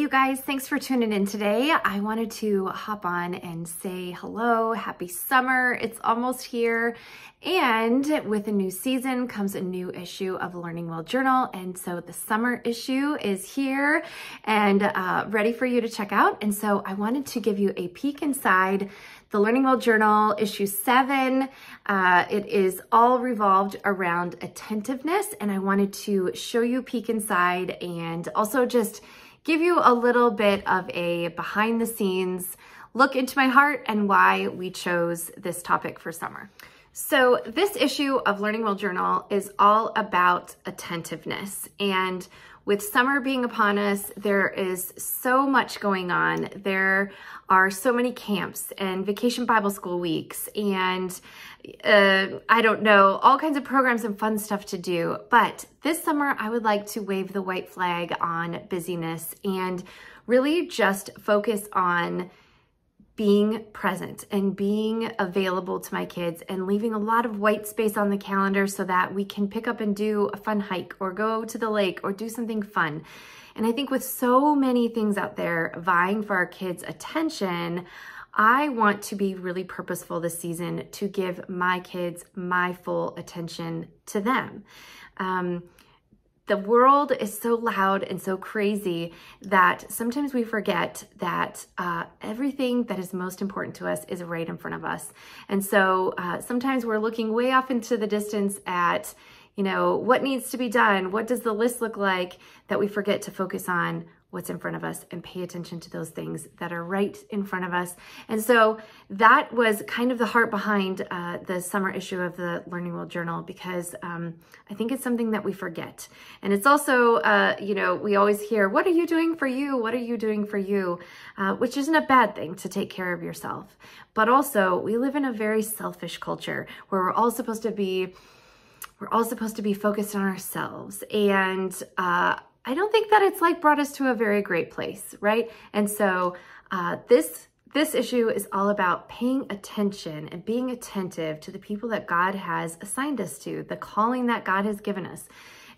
you guys. Thanks for tuning in today. I wanted to hop on and say hello, happy summer. It's almost here. And with a new season comes a new issue of Learning Well Journal. And so the summer issue is here and ready for you to check out. And so I wanted to give you a peek inside the Learning Well Journal, issue 7. It is all revolved around attentiveness. And I wanted to show you a peek inside and also just give you a little bit of a behind the scenes look into my heart and why we chose this topic for summer. So this issue of Learning Well Journal is all about attentiveness. And with summer being upon us, there is so much going on. There are so many camps and vacation Bible school weeks and I don't know, all kinds of programs and fun stuff to do. But this summer, I would like to wave the white flag on busyness and really just focus on being present and being available to my kids and leaving a lot of white space on the calendar so that we can pick up and do a fun hike or go to the lake or do something fun. And I think with so many things out there vying for our kids' attention, I want to be really purposeful this season to give my kids my full attention to them. The world is so loud and so crazy that sometimes we forget that everything that is most important to us is right in front of us. And so sometimes we're looking way off into the distance at, you know, what needs to be done? What does the list look like? That we forget to focus on what's in front of us and pay attention to those things that are right in front of us. And so that was kind of the heart behind the summer issue of the Learning Well Journal, because I think it's something that we forget. And it's also, you know, we always hear, what are you doing for you? What are you doing for you? Which isn't a bad thing, to take care of yourself. But also we live in a very selfish culture where we're all supposed to be focused on ourselves. And I don't think that it's like brought us to a very great place, right? And so this issue is all about paying attention and being attentive to the people that God has assigned us to, the calling that God has given us.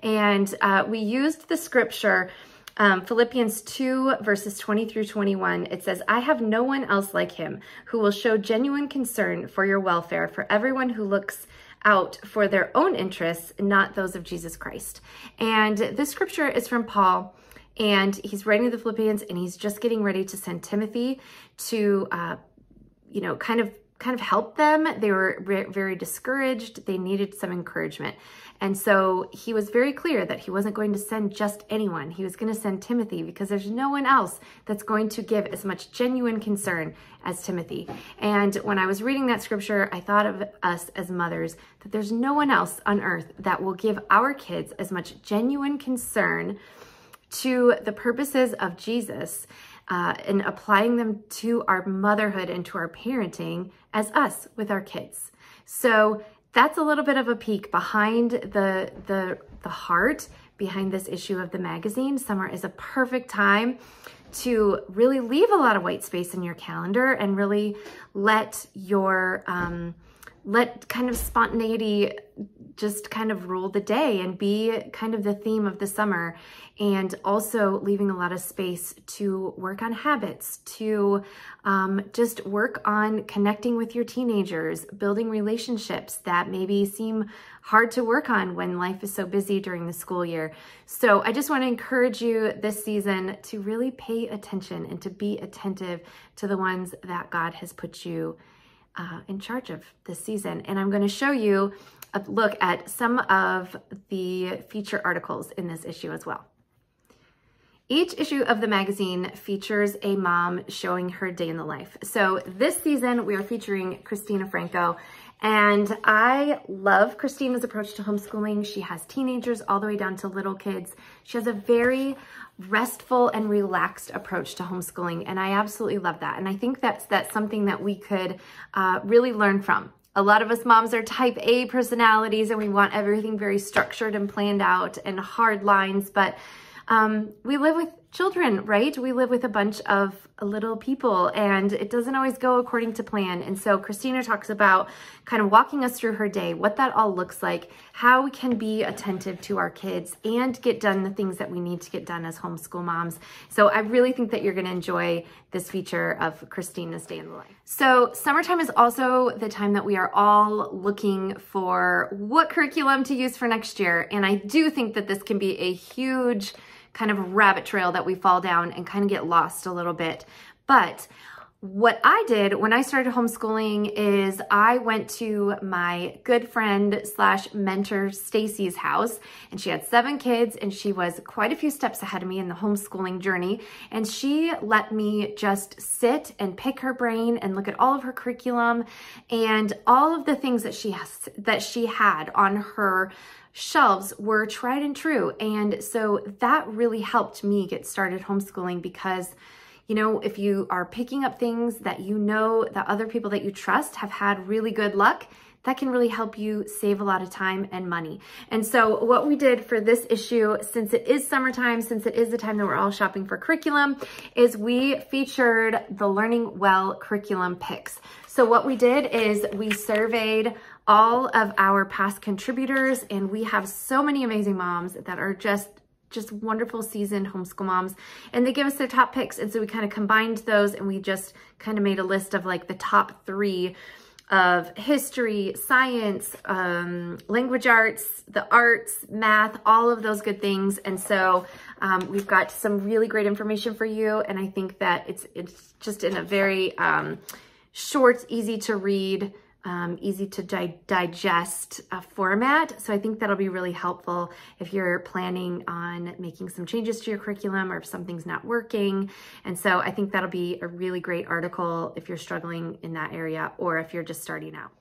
And we used the scripture, Philippians 2 verses 20 through 21. It says, I have no one else like him who will show genuine concern for your welfare, for everyone who looks out for their own interests, not those of Jesus Christ. And this scripture is from Paul, and he's writing to the Philippians, and he's just getting ready to send Timothy to, you know, kind of help them. They were very discouraged. They needed some encouragement. And so he was very clear that he wasn't going to send just anyone. He was going to send Timothy, because there's no one else that's going to give as much genuine concern as Timothy. And when I was reading that scripture, I thought of us as mothers, that there's no one else on earth that will give our kids as much genuine concern to the purposes of Jesus and applying them to our motherhood and to our parenting as us with our kids. So that's a little bit of a peek behind the heart behind this issue of the magazine. Summer is a perfect time to really leave a lot of white space in your calendar and really let your let kind of spontaneity just kind of rule the day and be kind of the theme of the summer, and also leaving a lot of space to work on habits, to just work on connecting with your teenagers, building relationships that maybe seem hard to work on when life is so busy during the school year. So I just want to encourage you this season to really pay attention and to be attentive to the ones that God has put you in charge of this season. And I'm going to show you a look at some of the feature articles in this issue as well. Each issue of the magazine features a mom showing her day in the life. So this season we are featuring Christina Franco, and I love Christina's approach to homeschooling. She has teenagers all the way down to little kids. She has a very restful and relaxed approach to homeschooling, and I absolutely love that. And I think that's something that we could really learn from. A lot of us moms are type A personalities, and we want everything very structured and planned out and hard lines, but we live children, right? We live with a bunch of little people and it doesn't always go according to plan. And so Christina talks about kind of walking us through her day, what that all looks like, how we can be attentive to our kids and get done the things that we need to get done as homeschool moms. So I really think that you're going to enjoy this feature of Christina's Day in the Life. So summertime is also the time that we are all looking for what curriculum to use for next year. And I do think that this can be a huge kind of rabbit trail that we fall down and kind of get lost a little bit. But what I did when I started homeschooling is I went to my good friend slash mentor Stacy's house, and she had 7 kids and she was quite a few steps ahead of me in the homeschooling journey. And she let me just sit and pick her brain and look at all of her curriculum and all of the things that she had on her shelves were tried and true. And so that really helped me get started homeschooling because, you know, if you are picking up things that you know that other people that you trust have had really good luck, that can really help you save a lot of time and money. And so what we did for this issue, since it is summertime, since it is the time that we're all shopping for curriculum, is we featured the Learning Well curriculum picks. So what we did is we surveyed all of our past contributors, and we have so many amazing moms that are just wonderful seasoned homeschool moms, and they give us their top picks. And so we kind of combined those and we just kind of made a list of like the top 3 of history, science, language arts, the arts, math, all of those good things. And so we've got some really great information for you. And I think that it's just in a very short, easy to read, easy to digest format. So I think that'll be really helpful if you're planning on making some changes to your curriculum or if something's not working. And so I think that'll be a really great article if you're struggling in that area or if you're just starting out.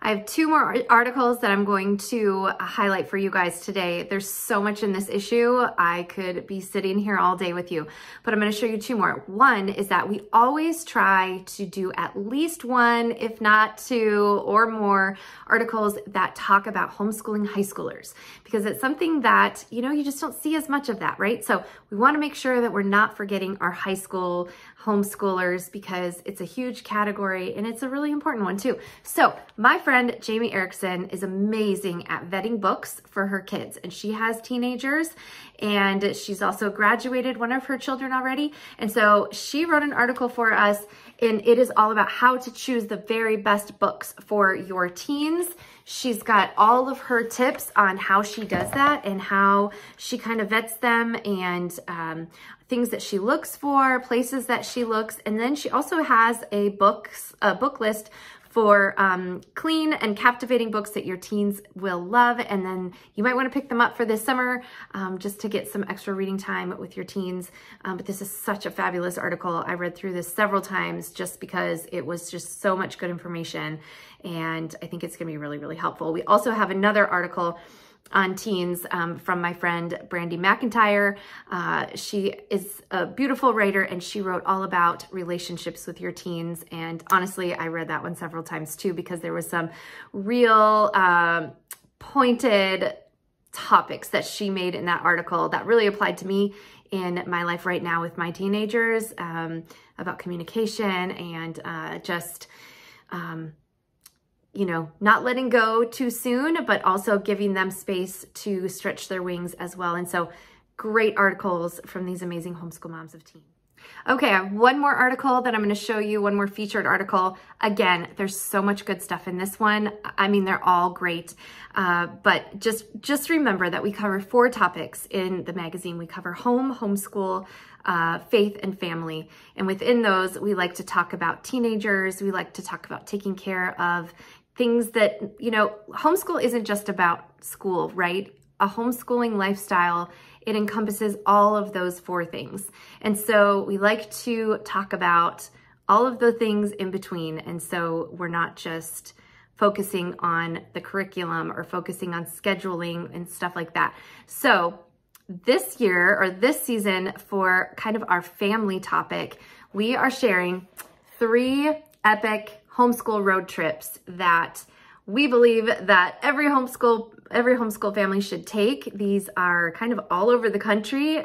I have 2 more articles that I'm going to highlight for you guys today. There's so much in this issue. I could be sitting here all day with you, but I'm going to show you 2 more. One is that we always try to do at least 1, if not 2 or more articles that talk about homeschooling high schoolers, because it's something that, you know, you just don't see as much of that, right? So we want to make sure that we're not forgetting our high school homeschoolers because it's a huge category and it's a really important one too. So my friend Jamie Erickson is amazing at vetting books for her kids, and she has teenagers and she's also graduated one of her children already. And so she wrote an article for us, and it is all about how to choose the very best books for your teens. She's got all of her tips on how she does that and how she kind of vets them and things that she looks for, places that she looks. And then she also has a book list for clean and captivating books that your teens will love. And then you might want to pick them up for this summer just to get some extra reading time with your teens. But this is such a fabulous article. I read through this several times just because it was just so much good information. And I think it's going to be really, really helpful. We also have another article on teens from my friend Brandy McIntyre. She is a beautiful writer and she wrote all about relationships with your teens. And honestly, I read that one several times too, because there was some real pointed topics that she made in that article that really applied to me in my life right now with my teenagers, about communication and you know, not letting go too soon, but also giving them space to stretch their wings as well. And so great articles from these amazing homeschool moms of teens. Okay, I have one more article that I'm going to show you, one more featured article. Again, there's so much good stuff in this one. I mean, they're all great, but just remember that we cover 4 topics in the magazine. We cover home, homeschool, faith, and family. And within those, we like to talk about teenagers. We like to talk about taking care of things that, you know, homeschool isn't just about school, right? A homeschooling lifestyle, it encompasses all of those 4 things. And so we like to talk about all of the things in between. And so we're not just focusing on the curriculum or focusing on scheduling and stuff like that. So this year, or this season, for kind of our family topic, we are sharing 3 epic homeschool road trips that we believe that every homeschool every homeschool family should take. These are kind of all over the country.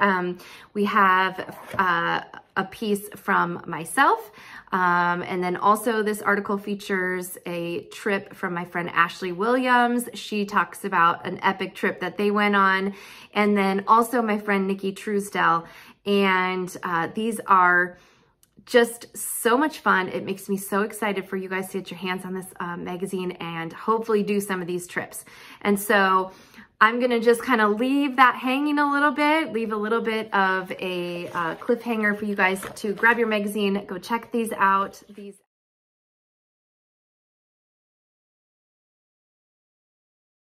We have a piece from myself. And then also this article features a trip from my friend Ashley Williams. She talks about an epic trip that they went on. And then also my friend Nikki Truesdell. And these are just so much fun. It makes me so excited for you guys to get your hands on this magazine and hopefully do some of these trips. And so I'm gonna just kind of leave that hanging a little bit, leave a little bit of a cliffhanger for you guys to grab your magazine, go check these out.